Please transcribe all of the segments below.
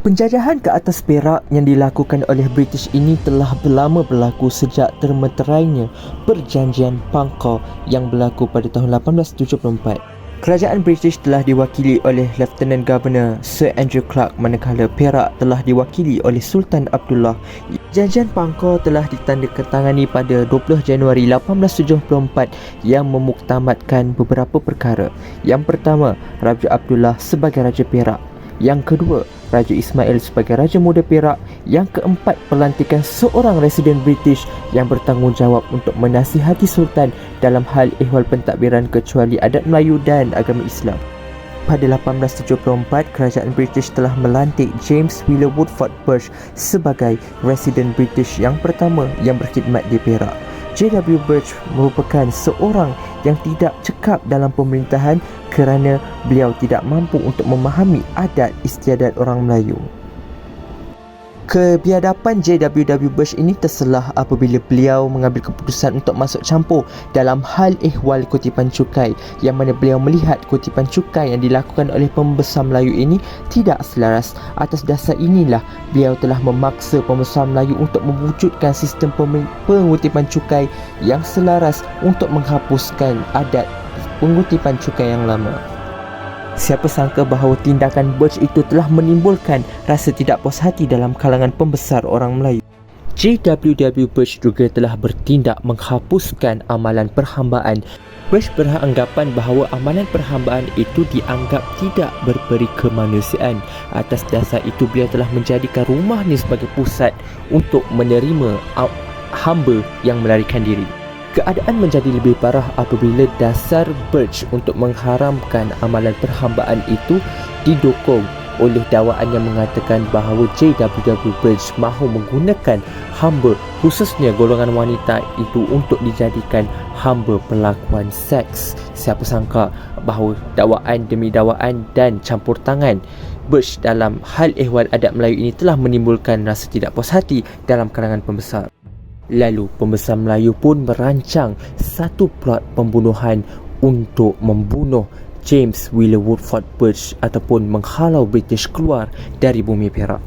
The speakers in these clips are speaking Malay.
Penjajahan ke atas Perak yang dilakukan oleh British ini telah lama berlaku sejak termeterainya Perjanjian Pangkor yang berlaku pada tahun 1874. Kerajaan British telah diwakili oleh Lieutenant Governor Sir Andrew Clark, manakala Perak telah diwakili oleh Sultan Abdullah. Perjanjian Pangkor telah ditandatangani pada 20 Januari 1874 yang memuktamadkan beberapa perkara. Yang pertama, Raja Abdullah sebagai Raja Perak. Yang kedua, Raja Ismail sebagai Raja Muda Perak. Yang keempat, pelantikan seorang residen British yang bertanggungjawab untuk menasihati Sultan dalam hal ehwal pentadbiran kecuali adat Melayu dan agama Islam. Pada 1874, kerajaan British telah melantik James Wheeler Woodford Birch sebagai residen British yang pertama yang berkhidmat di Perak. J.W. Birch merupakan seorang yang tidak cekap dalam pemerintahan kerana beliau tidak mampu untuk memahami adat istiadat orang Melayu. Kebiadaban J.W. Birch ini terselah apabila beliau mengambil keputusan untuk masuk campur dalam hal ehwal kutipan cukai, yang mana beliau melihat kutipan cukai yang dilakukan oleh pembesar Melayu ini tidak selaras. Atas dasar inilah beliau telah memaksa pembesar Melayu untuk mewujudkan sistem pengutipan cukai yang selaras untuk menghapuskan adat pengutipan cukai yang lama. Siapa sangka bahawa tindakan Birch itu telah menimbulkan rasa tidak puas hati dalam kalangan pembesar orang Melayu. J.W. Birch juga telah bertindak menghapuskan amalan perhambaan. Birch beranggapan bahawa amalan perhambaan itu dianggap tidak berberi kemanusiaan. Atas dasar itu beliau telah menjadikan rumahnya sebagai pusat untuk menerima hamba yang melarikan diri. Keadaan menjadi lebih parah apabila dasar Birch untuk mengharamkan amalan perhambaan itu didukung oleh dakwaan yang mengatakan bahawa J.W. Birch mahu menggunakan hamba, khususnya golongan wanita itu, untuk dijadikan hamba pelakuan seks. Siapa sangka bahawa dakwaan demi dakwaan dan campur tangan Birch dalam hal ehwal adat Melayu ini telah menimbulkan rasa tidak puas hati dalam kalangan pembesar. Lalu pembesar Melayu pun merancang satu plot pembunuhan untuk membunuh James Wheeler Woodford Birch ataupun menghalau British keluar dari bumi Perak.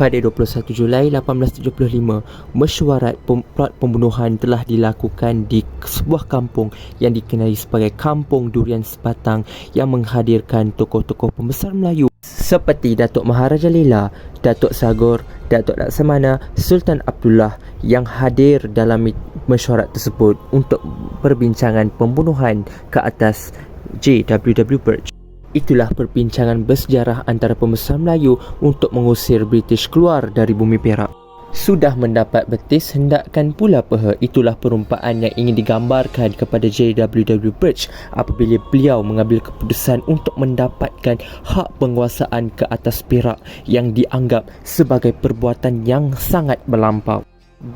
Pada 21 Julai 1875, mesyuarat plot pembunuhan telah dilakukan di sebuah kampung yang dikenali sebagai Kampung Durian Sebatang, yang menghadirkan tokoh-tokoh pembesar Melayu seperti Datuk Maharaja Lela, Datuk Sagor, Datuk Laksamana, Sultan Abdullah yang hadir dalam mesyuarat tersebut untuk perbincangan pembunuhan ke atas J.W. Birch. Itulah perbincangan bersejarah antara pembesar Melayu untuk mengusir British keluar dari bumi Perak. Sudah mendapat betis, hendakkan pula peha. Itulah perumpamaan yang ingin digambarkan kepada J.W. Birch apabila beliau mengambil keputusan untuk mendapatkan hak penguasaan ke atas Perak yang dianggap sebagai perbuatan yang sangat melampau.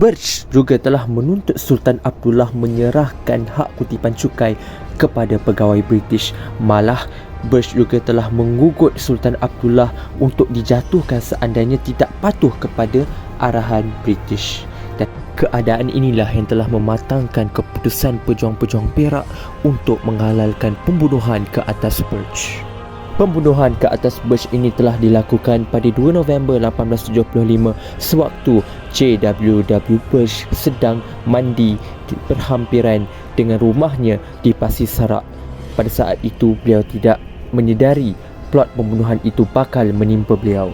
Birch juga telah menuntut Sultan Abdullah menyerahkan hak kutipan cukai kepada pegawai British. Malah Birch juga telah menggugut Sultan Abdullah untuk dijatuhkan seandainya tidak patuh kepada arahan British. Dan keadaan inilah yang telah mematangkan keputusan pejuang-pejuang Perak untuk menghalalkan pembunuhan ke atas Birch. Pembunuhan ke atas Birch ini telah dilakukan pada 2 November 1875 sewaktu J.W. Birch sedang mandi di berhampiran dengan rumahnya di Pasir Sarak. Pada saat itu beliau tidak menyedari plot pembunuhan itu bakal menimpa beliau.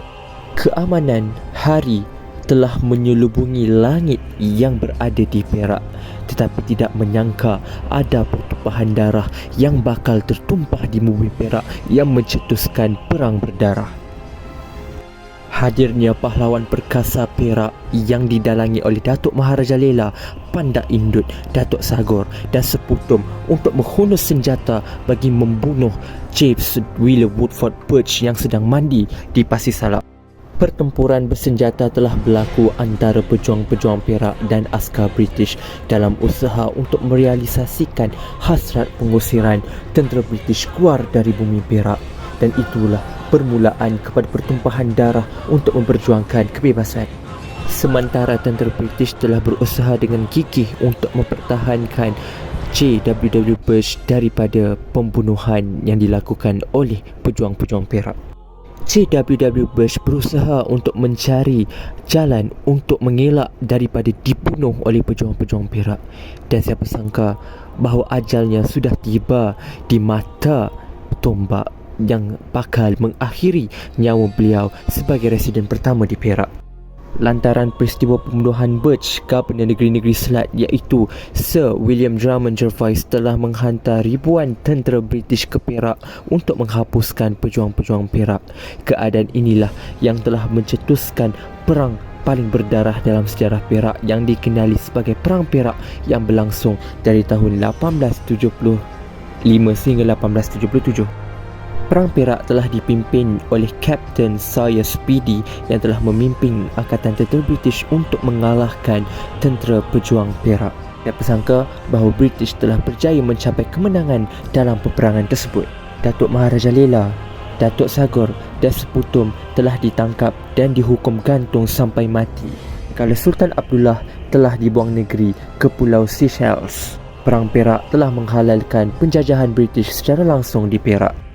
Keamanan hari telah menyelubungi langit yang berada di Perak, tetapi tidak menyangka ada pertumpahan darah yang bakal tertumpah di bumi Perak yang mencetuskan perang berdarah. Hadirnya pahlawan perkasa Perak yang didalangi oleh Datuk Maharaja Lela, Pandak Indut, Datuk Sagor dan Seputum untuk menghunus senjata bagi membunuh James Wheeler Woodford Birch yang sedang mandi di Pasir Sarak. Pertempuran bersenjata telah berlaku antara pejuang-pejuang Perak dan askar British dalam usaha untuk merealisasikan hasrat pengusiran tentera British keluar dari bumi Perak, dan itulah permulaan kepada pertumpahan darah untuk memperjuangkan kebebasan. Sementara tentera British telah berusaha dengan gigih untuk mempertahankan J.W. Birch daripada pembunuhan yang dilakukan oleh pejuang-pejuang Perak. CWW Bush berusaha untuk mencari jalan untuk mengelak daripada dibunuh oleh pejuang-pejuang Perak, dan siapa sangka bahawa ajalnya sudah tiba di mata tombak yang bakal mengakhiri nyawa beliau sebagai residen pertama di Perak. Lantaran peristiwa pembunuhan Birch, Governor negeri-negeri Selat iaitu Sir William Drummond Jervis telah menghantar ribuan tentera British ke Perak untuk menghapuskan pejuang-pejuang Perak. Keadaan inilah yang telah mencetuskan perang paling berdarah dalam sejarah Perak yang dikenali sebagai Perang Perak yang berlangsung dari tahun 1875 sehingga 1877. Perang Perak telah dipimpin oleh Kapten Sir Speedy yang telah memimpin Angkatan Tentera British untuk mengalahkan tentera pejuang Perak. Siapa sangka bahawa British telah berjaya mencapai kemenangan dalam peperangan tersebut. Datuk Maharaja Lela, Datuk Sagor dan Seputum telah ditangkap dan dihukum gantung sampai mati. Kalau Sultan Abdullah telah dibuang negeri ke Pulau Seychelles. Perang Perak telah menghalalkan penjajahan British secara langsung di Perak.